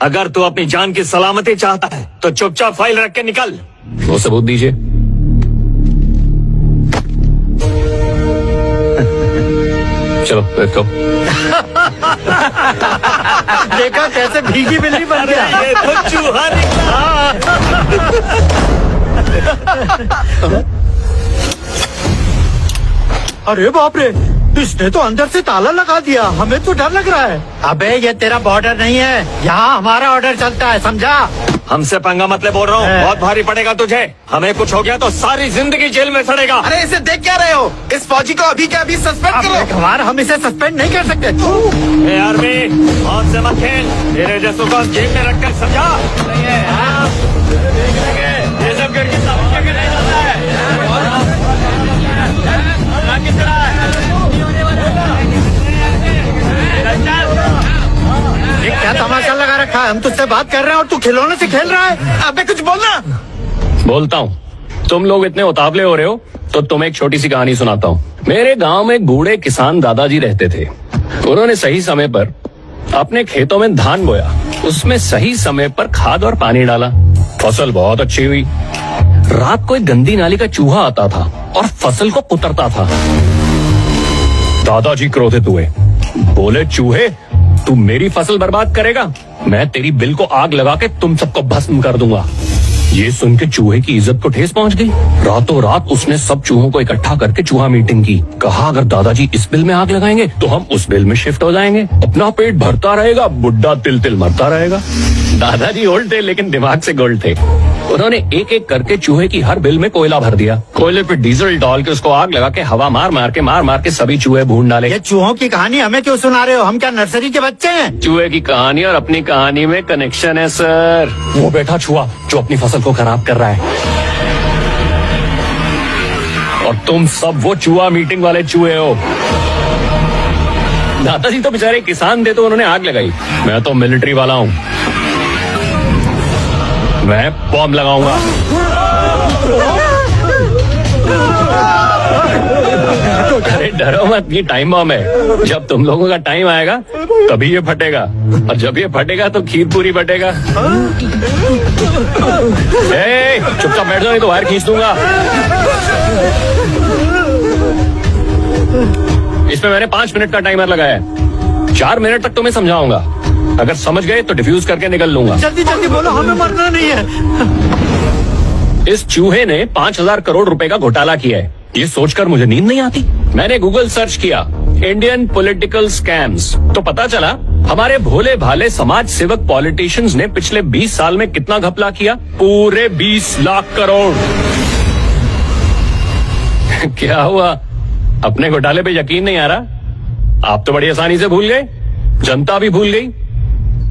अगर तू अपनी जान की सलामती चाहता है तो चुपचाप फाइल रख के निकल। वो सबूत दीजिए। चलो बैठो। देखा कैसे भीगी बिल्ली बन गया। ये तो चूहा निकला। अरे बाप रे, इसने तो अंदर से ताला लगा दिया। हमें तो डर लग रहा है। अबे ये तेरा बॉर्डर नहीं है, यहाँ हमारा ऑर्डर चलता है, समझा? हमसे पंगा मत ले बोल रहा हूँ, बहुत भारी पड़ेगा तुझे। हमें कुछ हो गया तो सारी जिंदगी जेल में सड़ेगा। अरे इसे देख क्या रहे हो? इस फौजी को अभी के अभी सस्पेंड करो। कुमार, हम इसे सस्पेंड नहीं कर सकते। ए आर्मी, मौत से मत खेल। तेरे जैसों को जेल में रखकर समझा नहीं है। ये सब करके समझ के नहीं जाता है। ये क्या तमाशा लगा रखा है? हम तुझसे बात कर रहे हैं और तू खिलौने से खेल रहा है। अबे कुछ बोलना। बोलता हूँ। तुम लोग इतने उतावले हो रहे हो तो तुम्हें एक छोटी सी कहानी सुनाता हूँ। मेरे गांव में एक बूढ़े किसान दादाजी रहते थे। उन्होंने सही समय पर अपने खेतों में धान बोया, उसमें सही समय पर खाद और पानी डाला। फसल बहुत अच्छी हुई। रात को एक गंदी नाली का चूहा आता था और फसल को कुतरता था। दादाजी क्रोधित हुए, बोले, चूहे, तू मेरी फसल बर्बाद करेगा? मैं तेरी बिल को आग लगा के तुम सबको भस्म कर दूंगा। ये सुन के चूहे की इज्जत को ठेस पहुंच गई। रातों रात उसने सब चूहों को इकट्ठा करके चूहा मीटिंग की। कहा, अगर दादाजी इस बिल में आग लगाएंगे तो हम उस बिल में शिफ्ट हो जाएंगे। अपना पेट भरता रहेगा, बुड्ढा तिल तिल मरता रहेगा। दादाजी ओल्ड थे लेकिन दिमाग से गोल्ड थे। उन्होंने एक एक करके चूहे की हर बिल में कोयला भर दिया। कोयले पे डीजल डाल के उसको आग लगा के हवा मार मार के सभी चूहे भून डाले। ये चूहों की कहानी हमें क्यों सुना रहे हो? हम क्या नर्सरी के बच्चे हैं? चूहे की कहानी और अपनी कहानी में कनेक्शन है सर। वो बैठा चूहा जो अपनी फसल को खराब कर रहा है, और तुम सब वो चूहा मीटिंग वाले चूहे हो। दादाजी तो बेचारे किसान थे तो उन्होंने आग लगाई। मैं तो मिलिट्री वाला हूँ, मैं बॉम्ब लगाऊंगा। अरे डरो मत, ये टाइम बॉम्ब है। जब तुम लोगों का टाइम आएगा तभी ये फटेगा, और जब ये फटेगा तो खीर पूरी बटेगा। चुपचाप बैठ जाओ, नहीं तो वायर खींच दूंगा। इसमें मैंने 5 मिनट का टाइमर लगाया है। 4 मिनट तक तुम्हें समझाऊंगा। अगर समझ गए तो डिफ्यूज करके निकल लूंगा। जल्दी जल्दी बोलो, हमें मरना नहीं है। इस चूहे ने 5,000 करोड़ रुपए का घोटाला किया है। ये सोचकर मुझे नींद नहीं आती। मैंने गूगल सर्च किया इंडियन पॉलिटिकल स्कैम्स, तो पता चला हमारे भोले भाले समाज सेवक पॉलिटिशियंस ने पिछले 20 साल में कितना घपला किया? पूरे 20 लाख करोड़। क्या हुआ, अपने घोटाले पे यकीन नहीं आ रहा? आप तो बड़ी आसानी से भूल गए, जनता भी भूल गई,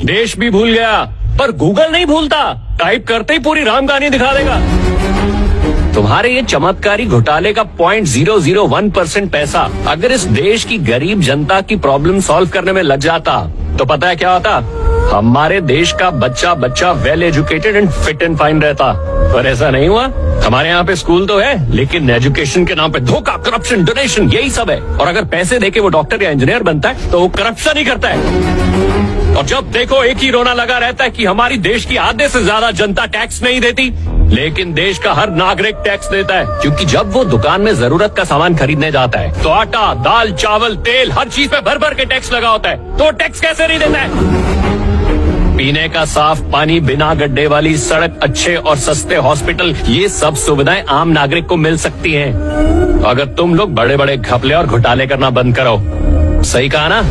देश भी भूल गया, पर गूगल नहीं भूलता। टाइप करते ही पूरी राम कहानी दिखा देगा। तुम्हारे ये चमत्कारी घोटाले का 0.001% पैसा अगर इस देश की गरीब जनता की प्रॉब्लम सॉल्व करने में लग जाता तो पता है क्या होता? हमारे देश का बच्चा बच्चा well educated and fit and fine रहता। पर ऐसा नहीं हुआ। हमारे यहाँ पे स्कूल तो है, लेकिन एजुकेशन के नाम पे धोखा, करप्शन, डोनेशन, यही सब है। और अगर पैसे देके वो डॉक्टर या इंजीनियर बनता है तो वो करप्शन ही करता है। और जब देखो एक ही रोना लगा रहता है कि हमारी देश की आधे से ज्यादा जनता टैक्स नहीं देती, लेकिन देश का हर नागरिक टैक्स देता है। क्योंकि जब वो दुकान में जरूरत का सामान खरीदने जाता है तो आटा, दाल, चावल, तेल, हर चीज पे भर भर के टैक्स लगा होता है, तो टैक्स कैसे नहीं देता है? पीने का साफ पानी, बिना गड्ढे वाली सड़क, अच्छे और सस्ते हॉस्पिटल, ये सब सुविधाएं आम नागरिक को मिल सकती हैं अगर तुम लोग बड़े बड़े घपले और घोटाले करना बंद करो। सही कहा ना?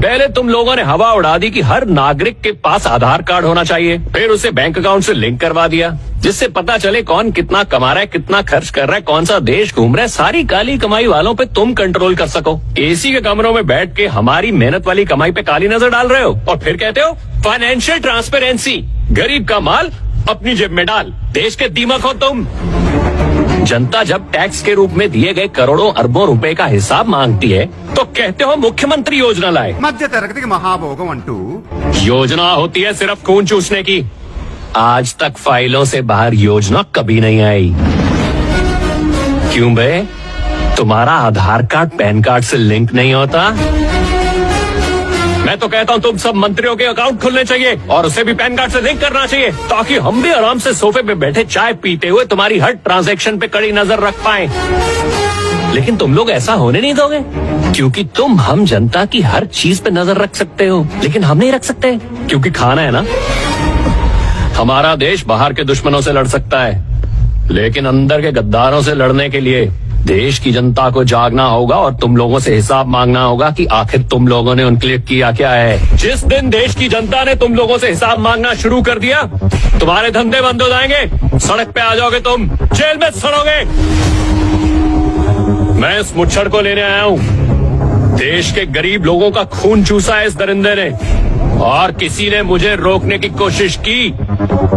पहले तुम लोगों ने हवा उड़ा दी कि हर नागरिक के पास आधार कार्ड होना चाहिए, फिर उसे बैंक अकाउंट से लिंक करवा दिया जिससे पता चले कौन कितना कमा रहा है, कितना खर्च कर रहा है, कौन सा देश घूम रहा है। सारी काली कमाई वालों पे तुम कंट्रोल कर सको। एसी के कमरों में बैठ के हमारी मेहनत वाली कमाई पे काली नजर डाल रहे हो और फिर कहते हो फाइनेंशियल ट्रांसपेरेंसी। गरीब का माल अपनी जेब में डाल, देश के दीमक हो तुम। जनता जब टैक्स के रूप में दिए गए करोड़ों अरबों रुपए का हिसाब मांगती है तो कहते हो मुख्यमंत्री योजना लाए। मध्य तरगति महाभोगम अंटू योजना होती है सिर्फ खून चूसने की। आज तक फाइलों से बाहर योजना कभी नहीं आई। क्यों बे? तुम्हारा आधार कार्ड पैन कार्ड से लिंक नहीं होता? मैं तो कहता हूँ तुम सब मंत्रियों के अकाउंट खुलने चाहिए और उसे भी पैन कार्ड से लिंक करना चाहिए, ताकि हम भी आराम से सोफे पे बैठे चाय पीते हुए तुम्हारी हर ट्रांजैक्शन पे कड़ी नजर रख पाए। लेकिन तुम लोग ऐसा होने नहीं दोगे, क्योंकि तुम हम जनता की हर चीज पे नजर रख सकते हो, लेकिन हम नहीं रख सकते, क्योंकि खाना है ना। हमारा देश बाहर के दुश्मनों से लड़ सकता है, लेकिन अंदर के गद्दारों से लड़ने के लिए देश की जनता को जागना होगा और तुम लोगों से हिसाब मांगना होगा कि आखिर तुम लोगों ने उनके लिए किया क्या है। जिस दिन देश की जनता ने तुम लोगों से हिसाब मांगना शुरू कर दिया, तुम्हारे धंधे बंद हो जाएंगे, सड़क पे आ जाओगे तुम, जेल में सड़ोगे। मैं इस मुच्छड़ को लेने आया हूँ। देश के गरीब लोगों का खून चूसा है इस दरिंदे ने, और किसी ने मुझे रोकने की कोशिश की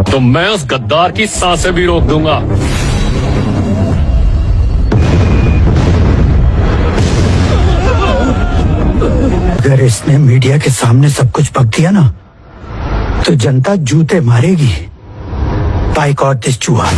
तो मैं उस गद्दार की सांसें भी रोक दूंगा। अगर इसने मीडिया के सामने सब कुछ पक दिया ना, तो जनता जूते मारेगी। बाइकआउट दिस चूहा।